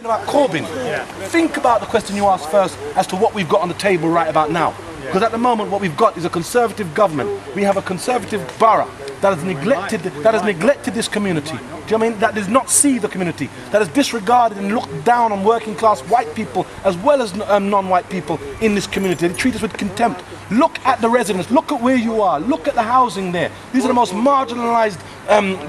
About Corbyn, think about the question you asked first as to what we've got on the table right about now. Because at the moment what we've got is a Conservative government. We have a Conservative borough that has neglected this community. Do you know what I mean? That does not see the community, that has disregarded and looked down on working class white people as well as non-white people in this community. They treat us with contempt. Look at the residents, look at where you are, look at the housing there. These are the most marginalised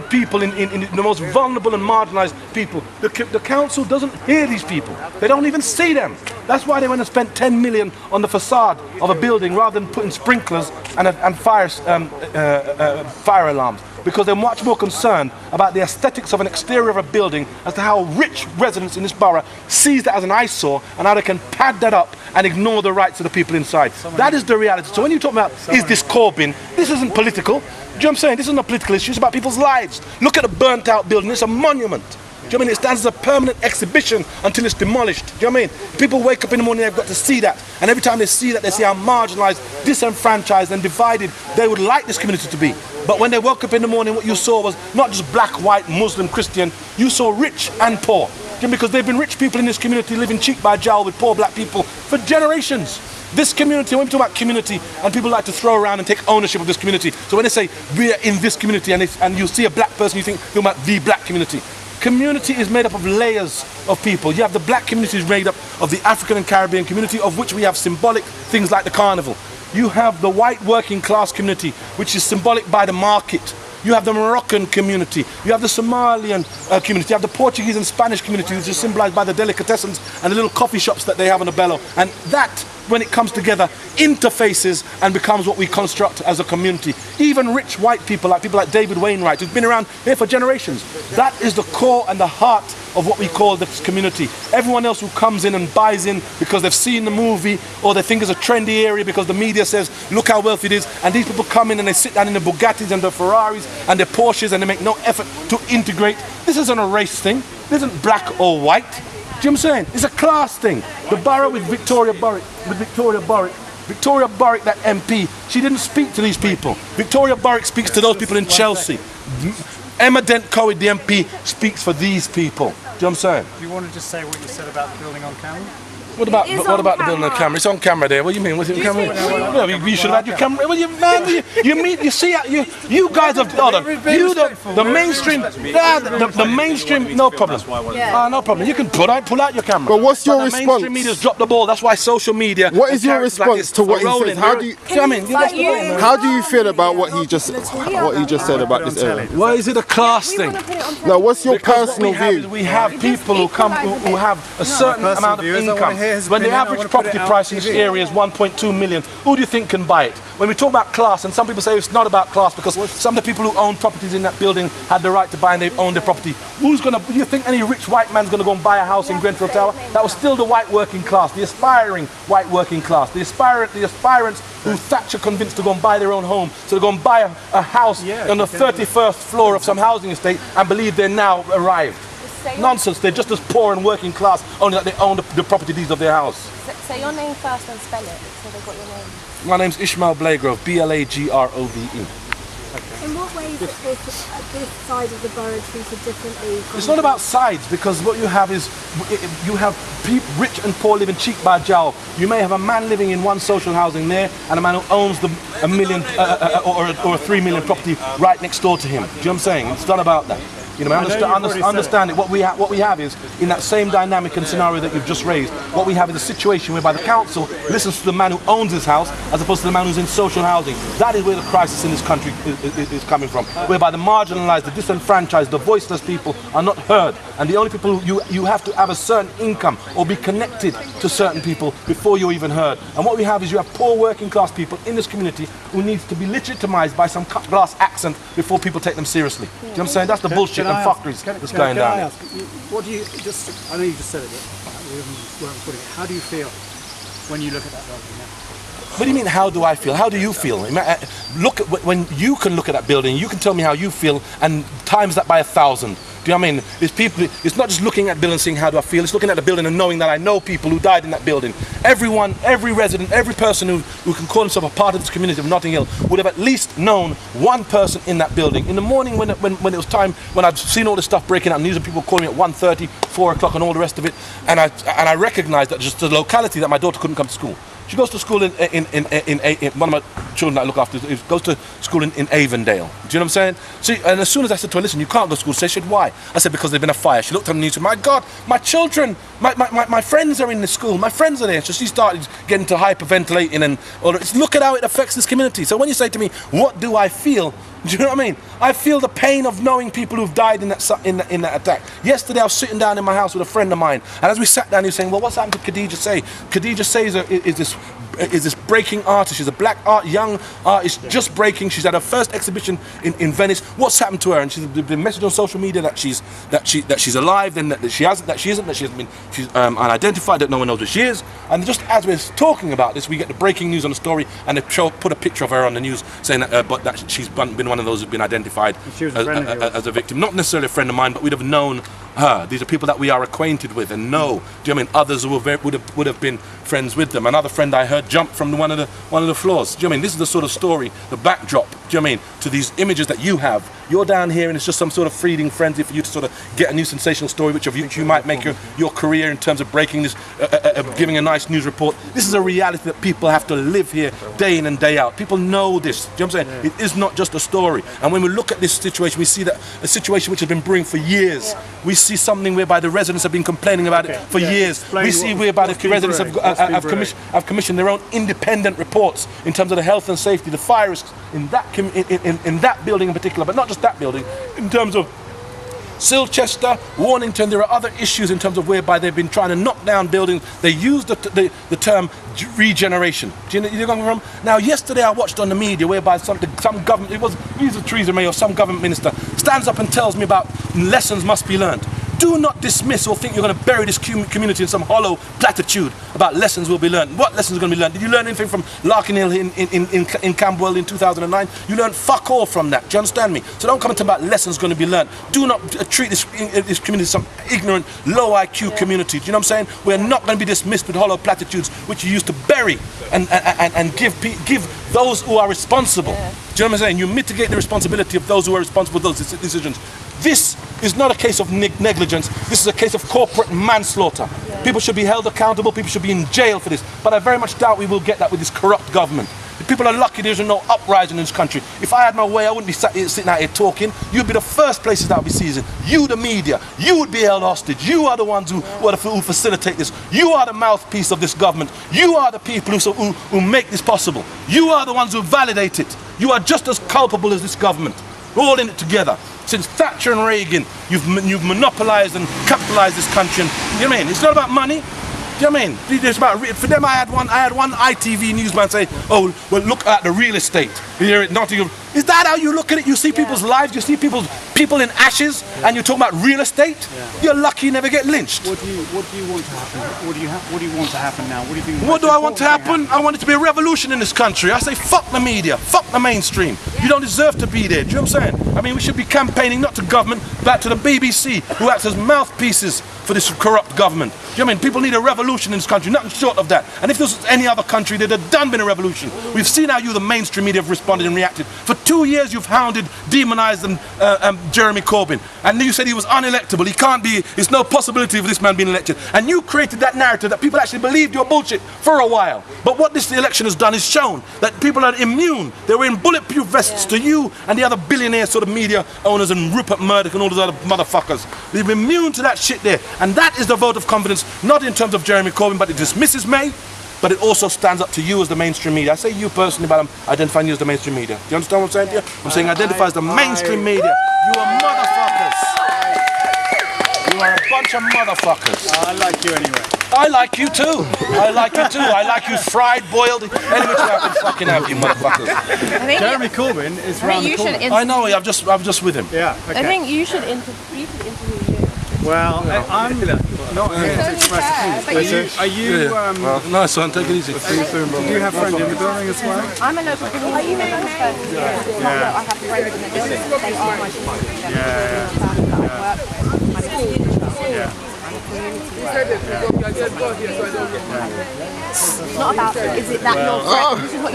people, in the most vulnerable and marginalised people. The council doesn't hear these people. They don't even see them. That's why they went and spent 10 million on the facade of a building rather than putting sprinklers and fire alarms. Because they're much more concerned about the aesthetics of an exterior of a building as to how rich residents in this borough sees that as an eyesore and how they can pad that up and ignore the rights of the people inside. That is the reality. So when you talk about, is this Corbyn, this isn't political. Do you know what I'm saying? This isn't a political issue, it's about people's lives. Look at the burnt out building, it's a monument. Do you know what I mean? It stands as a permanent exhibition until it's demolished. Do you know what I mean? People wake up in the morning, they've got to see that. And every time they see that, they see how marginalised, disenfranchised and divided they would like this community to be. But when they woke up in the morning, what you saw was not just black, white, Muslim, Christian, you saw rich and poor. Because there have been rich people in this community living cheek by jowl with poor black people for generations. This community, when we talk about community, and people like to throw around and take ownership of this community. So when they say, we are in this community, and you see a black person, you think, you're about the black community. Community is made up of layers of people. You have the black community is made up of the African and Caribbean community, of which we have symbolic things like the carnival. You have the white working class community, which is symbolic by the market. You have the Moroccan community. You have the Somalian community. You have the Portuguese and Spanish community, which is symbolized by the delicatessens and the little coffee shops that they have on the Bello. And that, when it comes together, interfaces and becomes what we construct as a community. Even rich white people like David Wainwright, who's been around here for generations. That is the core and the heart of what we call this community. Everyone else who comes in and buys in because they've seen the movie or they think it's a trendy area because the media says, look how wealthy it is. And these people come in and they sit down in the Bugattis and the Ferraris and the Porsches and they make no effort to integrate. This isn't a race thing. This isn't black or white. Do you know what I'm saying? It's a class thing. The borough with Victoria Borwick, that MP, she didn't speak to these people. Victoria Borwick speaks to those people in Chelsea. Emma Dent Coed, the MP, speaks for these people. Do you know what I'm saying? Do you want to just say what you said about the building on camera? What about the building on camera? It's on camera there. What do you mean? What's it on camera? No, you should have had your camera. Well, you see, you guys have the mainstream. The mainstream, no problem. No problem. You can pull out your camera. But what's your response? The mainstream media's dropped the ball. That's why social media. What is your response to what he said? How do you feel about what he just said about this area? Why is it a class thing? No, what's your personal view? We have people who have a certain amount of income. When the average property price in this area is 1.2 million, who do you think can buy it? When we talk about class, and some people say it's not about class because some of the people who own properties in that building had the right to buy and they own their property. Do you think any rich white man's going to go and buy a house in Grenfell Tower? That was still the white working class, the aspiring white working class, the aspirants who Thatcher convinced to go and buy their own home. So they go and buy a house on the 31st floor of some housing estate and believe they're now arrived. Nonsense, they're just as poor and working class, only that they own the property deeds of their house. Say your name first and spell it, so they've got your name. My name's Ishmael Blagrove, Blagrove. In what ways is this side of the borough treated differently? It's not about sides, because what you have is, you have rich and poor living cheek by jowl. You may have a man living in one social housing there, and a man who owns a million or a 3 million property right next door to him. Do you know what I'm saying? It's not about that. You know, understand it. What we have is, in that same dynamic and scenario that you've just raised, what we have is a situation whereby the council listens to the man who owns his house as opposed to the man who's in social housing. That is where the crisis in this country is coming from, whereby the marginalised, the disenfranchised, the voiceless people are not heard, and the only people you have to have a certain income or be connected to certain people before you're even heard. And what we have is you have poor working class people in this community who needs to be legitimised by some cut glass accent before people take them seriously. Do you know what I'm saying? That's the bullshit and fuckeries that's going down. I ask, what do you I know you just said it, but we weren't putting it. How do you feel when you look at that building now? What do you mean, how do I feel? How do you feel? Look at when you can look at that building, you can tell me how you feel and times that by 1,000. Do you know what I mean? It's people. It's not just looking at the building and saying how do I feel. It's looking at the building and knowing that I know people who died in that building. Everyone, every resident, every person who can call himself a part of this community of Notting Hill would have at least known one person in that building. In the morning when it was time, when I'd seen all this stuff breaking out, news of people calling me at 1:30, 4 o'clock and all the rest of it, and I recognised that just the locality that my daughter couldn't come to school. She goes to school in one of my children that I look after goes to school in Avondale. Do you know what I'm saying? See, and as soon as I said to her, listen, you can't go to school, she said, why? I said, because there's been a fire. She looked at me and said, my God, my children, my friends are in the school, my friends are there. So she started getting to hyperventilating and all that. Look at how it affects this community. So when you say to me, what do I feel? Do you know what I mean? I feel the pain of knowing people who've died in that attack. Yesterday I was sitting down in my house with a friend of mine, and as we sat down he was saying, well, what's happened to Khadija Say? Khadija Say is this breaking artist. She's a black young artist just breaking. She's had her first exhibition in Venice. What's happened to her? And she's been messaged on social media that she's alive, then that she hasn't been, she's unidentified, that no one knows where she is. And just as we're talking about this, we get the breaking news on the story, and they put a picture of her on the news saying that she's been one of those who've been identified as a victim. Not necessarily a friend of mine, but we'd have known her. These are people that we are acquainted with and know. Do you know what I mean? Others who would have been friends with them. Another friend I heard jumped from one of the floors. Do you know what I mean? This is the sort of story, the backdrop, do you know what I mean, to these images that you have. You're down here and it's just some sort of feeding frenzy for you to sort of get a new sensational story which you might make your career in terms of breaking this, giving a nice news report. This is a reality that people have to live here day in and day out. People know this. Do you know what I'm saying? It is not just a story. And when we look at this situation, we see that a situation which has been brewing for years. We see something whereby the residents have been complaining about it for years. We see whereby the residents have commissioned their own independent reports in terms of the health and safety, the fire risks in that building in particular, but not just that building, in terms of Silchester, Warnington. There are other issues in terms of whereby they've been trying to knock down buildings. They use the term regeneration. Do you know where I'm coming from? Now, yesterday I watched on the media whereby some government, it was either Theresa May or some government minister, stands up and tells me about lessons must be learned. Do not dismiss or think you're going to bury this community in some hollow platitude about lessons will be learned. What lessons are going to be learned? Did you learn anything from Larkin Hill in Camberwell in 2009? You learned fuck all from that. Do you understand me? So don't come and talk about lessons going to be learned. Do not treat this community as some ignorant, low IQ community. Do you know what I'm saying? We're not going to be dismissed with hollow platitudes which you used to bury and give those who are responsible. Do you know what I'm saying? You mitigate the responsibility of those who are responsible for those decisions. This is not a case of negligence. This is a case of corporate manslaughter. People should be held accountable. People should be in jail for this. But I very much doubt we will get that with this corrupt government. The people are lucky there isn't no uprising in this country. If I had my way, I wouldn't be sitting out here talking. You'd be the first places that would be seizing. You, the media, you would be held hostage. You are the ones who facilitate this. You are the mouthpiece of this government. You are the people who make this possible. You are the ones who validate it. You are just as culpable as this government. We're all in it together. Since Thatcher and Reagan, you've monopolised and capitalised this country. And, you know what I mean? It's not about money. Do you know what I mean? It's about, for them, I had one ITV newsman say, oh, well, look at the real estate here at Nottingham. Is that how you look at it? You see people's lives, you see people in ashes, and you're talking about real estate? You're lucky you never get lynched. What do you want to happen? What do you want to happen now? What do you think? What do I want to happen? I want it to be a revolution in this country. I say fuck the media, fuck the mainstream. You don't deserve to be there. Do you know what I'm saying? I mean, we should be campaigning not to government, but to the BBC, who acts as mouthpieces for this corrupt government. Do you know what I mean? People need a revolution in this country, nothing short of that. And if this was any other country, there'd have been a revolution. We've seen how the mainstream media have responded and reacted. For 2 years you've hounded, demonised Jeremy Corbyn. And you said he was unelectable. He can't be, there's no possibility of this man being elected. And you created that narrative that people actually believed your bullshit for a while. But what this election has done is shown that people are immune. They were in bulletproof vests to you and the other billionaire sort of media owners and Rupert Murdoch and all those other motherfuckers. They're immune to that shit there. And that is the vote of confidence, not in terms of Jeremy Corbyn, but it dismisses May. But it also stands up to you as the mainstream media. I say you personally, but I'm identifying you as the mainstream media. Do you understand what I'm saying to you? I'm saying identify as the mainstream media. You are motherfuckers. You are a bunch of motherfuckers. I like you anyway. I like you too. I like you too. I like you fried, boiled, any which way I can fucking have you motherfuckers. Jeremy Corbyn is around the corner. I know, I'm just with him. Yeah, okay. I think you should interview you. Well, I'm not here to express opinions. Are you Nice one, take it easy. do you have friends in the building as well? I'm a local community. Are you a local person? Yeah. I have friends in the building. They are my community. It's not about, is it that your friend? This is what